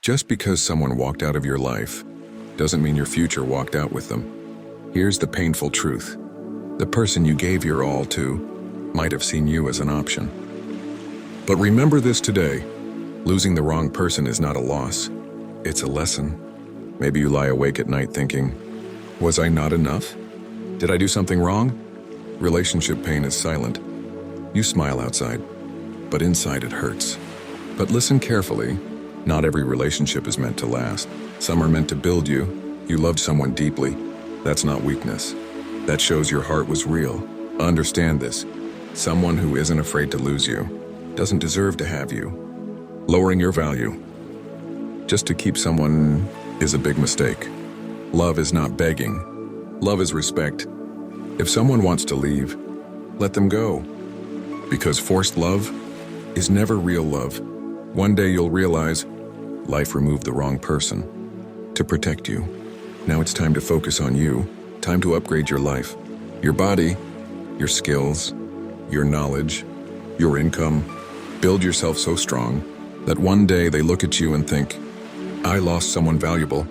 Just because someone walked out of your life doesn't mean your future walked out with them. Here's the painful truth. The person you gave your all to might have seen you as an option. But remember this today. Losing the wrong person is not a loss. It's a lesson. Maybe you lie awake at night thinking, was I not enough? Did I do something wrong? Relationship pain is silent. You smile outside, but inside it hurts. But listen carefully. Not every relationship is meant to last. Some are meant to build you. You loved someone deeply. That's not weakness. That shows your heart was real. Understand this. Someone who isn't afraid to lose you doesn't deserve to have you. Lowering your value just to keep someone is a big mistake. Love is not begging. Love is respect. If someone wants to leave, let them go. Because forced love is never real love. One day you'll realize life removed the wrong person to protect you. Now it's time to focus on you. Time to upgrade your life, your body, your skills, your knowledge, your income. Build yourself so strong that one day they look at you and think, I lost someone valuable.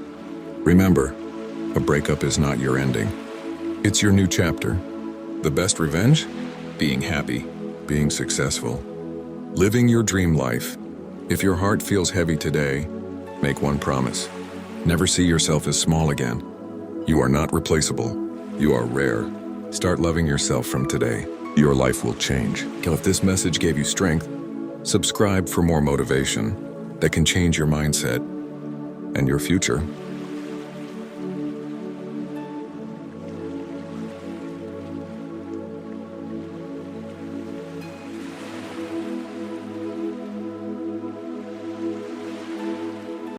Remember, a breakup is not your ending. It's your new chapter. The best revenge? Being happy, being successful, living your dream life. If your heart feels heavy today, make one promise. Never see yourself as small again. You are not replaceable. You are rare. Start loving yourself from today. Your life will change. If this message gave you strength, subscribe for more motivation that can change your mindset and your future.